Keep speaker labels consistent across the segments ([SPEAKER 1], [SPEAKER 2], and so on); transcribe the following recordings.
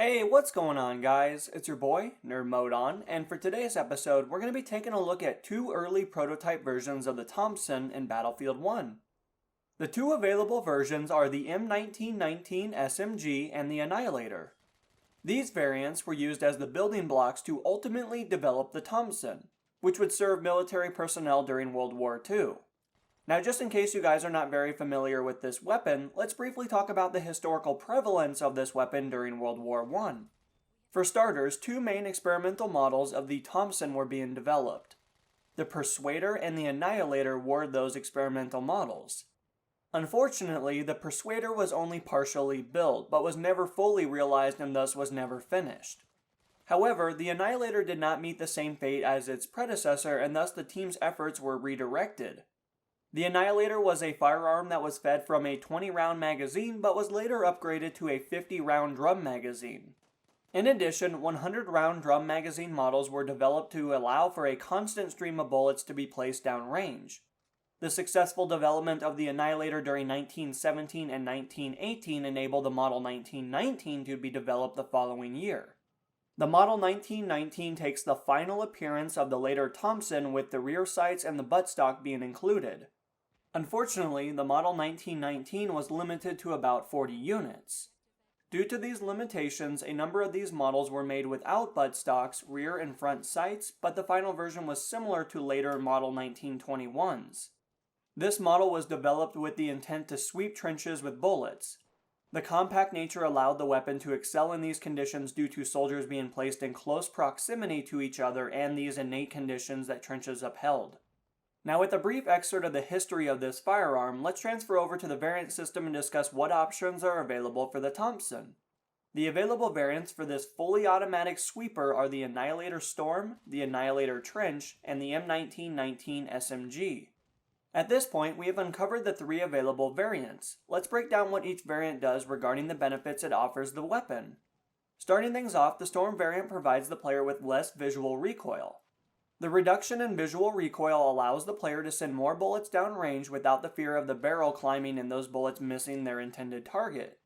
[SPEAKER 1] Hey, what's going on, guys? It's your boy, Nerd Mode On, and for today's episode, we're going to be taking a look at two early prototype versions of the Thompson in Battlefield 1. The two available versions are the M1919 SMG and the Annihilator. These variants were used as the building blocks to ultimately develop the Thompson, which would serve military personnel during World War II. Now, just in case you guys are not very familiar with this weapon, let's briefly talk about the historical prevalence of this weapon during World War I. For starters, two main experimental models of the Thompson were being developed. The Persuader and the Annihilator were those experimental models. Unfortunately, the Persuader was only partially built, but was never fully realized and thus was never finished. However, the Annihilator did not meet the same fate as its predecessor, and thus the team's efforts were redirected. The Annihilator was a firearm that was fed from a 20-round magazine but was later upgraded to a 50-round drum magazine. In addition, 100-round drum magazine models were developed to allow for a constant stream of bullets to be placed downrange. The successful development of the Annihilator during 1917 and 1918 enabled the Model 1919 to be developed the following year. The Model 1919 takes the final appearance of the later Thompson, with the rear sights and the buttstock being included. Unfortunately, the Model 1919 was limited to about 40 units. Due to these limitations, a number of these models were made without buttstocks, rear and front sights, but the final version was similar to later Model 1921s. This model was developed with the intent to sweep trenches with bullets. The compact nature allowed the weapon to excel in these conditions due to soldiers being placed in close proximity to each other and these innate conditions that trenches upheld. Now, with a brief excerpt of the history of this firearm, let's transfer over to the variant system and discuss what options are available for the Thompson. The available variants for this fully automatic sweeper are the Annihilator Storm, the Annihilator Trench, and the M1919 SMG. At this point, we have uncovered the three available variants. Let's break down what each variant does regarding the benefits it offers the weapon. Starting things off, the Storm variant provides the player with less visual recoil. The reduction in visual recoil allows the player to send more bullets downrange without the fear of the barrel climbing and those bullets missing their intended target.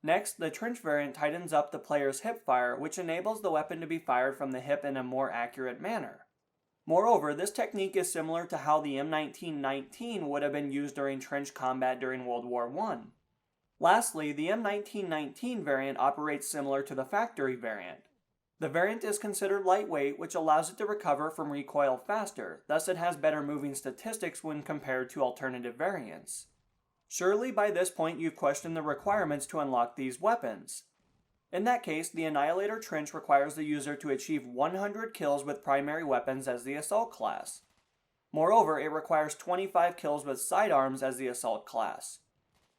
[SPEAKER 1] Next, the Trench variant tightens up the player's hip fire, which enables the weapon to be fired from the hip in a more accurate manner. Moreover, this technique is similar to how the M1919 would have been used during trench combat during World War I. Lastly, the M1919 variant operates similar to the factory variant. The variant is considered lightweight, which allows it to recover from recoil faster, thus it has better moving statistics when compared to alternative variants. Surely by this point you've questioned the requirements to unlock these weapons. In that case, the Annihilator Trench requires the user to achieve 100 kills with primary weapons as the Assault class. Moreover, it requires 25 kills with sidearms as the Assault class.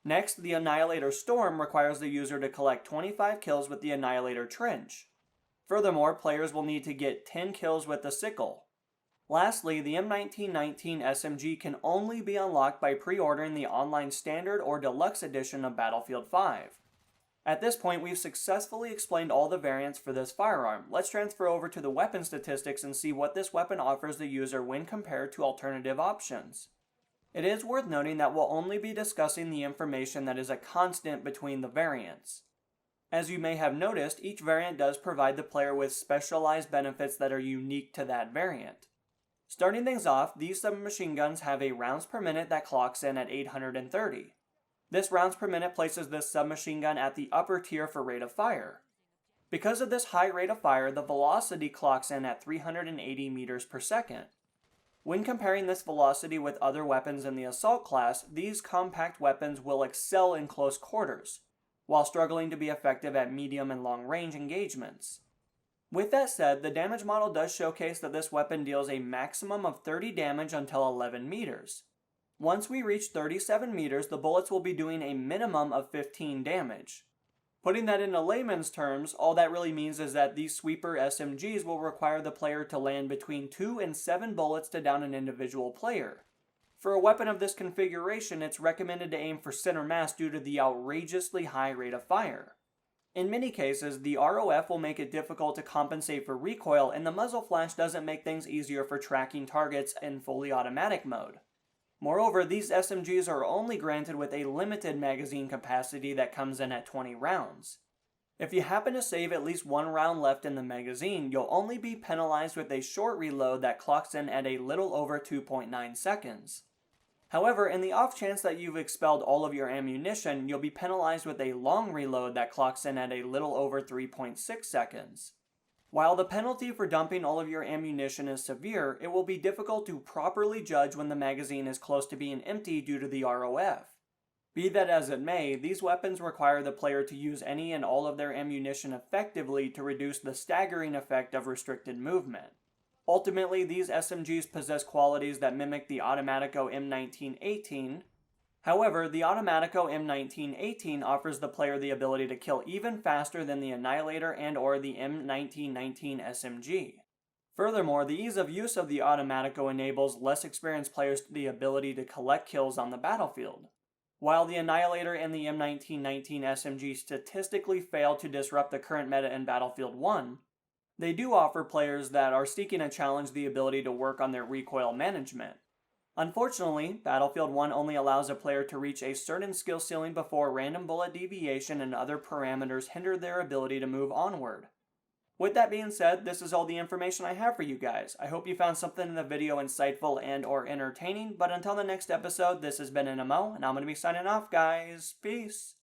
[SPEAKER 1] Next, the Annihilator Storm requires the user to collect 25 kills with the Annihilator Trench. Furthermore, players will need to get 10 kills with the Sickle. Lastly, the M1919 SMG can only be unlocked by pre-ordering the online Standard or Deluxe edition of Battlefield 5. At this point, we've successfully explained all the variants for this firearm. Let's transfer over to the weapon statistics and see what this weapon offers the user when compared to alternative options. It is worth noting that we'll only be discussing the information that is a constant between the variants. As you may have noticed, each variant does provide the player with specialized benefits that are unique to that variant. Starting things off, these submachine guns have a rounds per minute that clocks in at 830. This rounds per minute places this submachine gun at the upper tier for rate of fire. Because of this high rate of fire, the velocity clocks in at 380 meters per second. When comparing this velocity with other weapons in the Assault class, these compact weapons will excel in close quarters, while struggling to be effective at medium and long range engagements. With that said, the damage model does showcase that this weapon deals a maximum of 30 damage until 11 meters. Once we reach 37 meters, the bullets will be doing a minimum of 15 damage. Putting that into layman's terms, all that really means is that these sweeper SMGs will require the player to land between 2 and 7 bullets to down an individual player. For a weapon of this configuration, it's recommended to aim for center mass due to the outrageously high rate of fire. In many cases, the ROF will make it difficult to compensate for recoil, and the muzzle flash doesn't make things easier for tracking targets in fully automatic mode. Moreover, these SMGs are only granted with a limited magazine capacity that comes in at 20 rounds. If you happen to save at least one round left in the magazine, you'll only be penalized with a short reload that clocks in at a little over 2.9 seconds. However, in the off chance that you've expelled all of your ammunition, you'll be penalized with a long reload that clocks in at a little over 3.6 seconds. While the penalty for dumping all of your ammunition is severe, it will be difficult to properly judge when the magazine is close to being empty due to the ROF. Be that as it may, these weapons require the player to use any and all of their ammunition effectively to reduce the staggering effect of restricted movement. Ultimately, these SMGs possess qualities that mimic the Automatico M1918. However, the Automatico M1918 offers the player the ability to kill even faster than the Annihilator and or the M1919 SMG. Furthermore, the ease of use of the Automatico enables less experienced players the ability to collect kills on the battlefield. While the Annihilator and the M1919 SMG statistically fail to disrupt the current meta in Battlefield 1, they do offer players that are seeking a challenge the ability to work on their recoil management. Unfortunately, Battlefield 1 only allows a player to reach a certain skill ceiling before random bullet deviation and other parameters hinder their ability to move onward. With that being said, this is all the information I have for you guys. I hope you found something in the video insightful and or entertaining, but until the next episode, this has been NMO, and I'm going to be signing off, guys. Peace!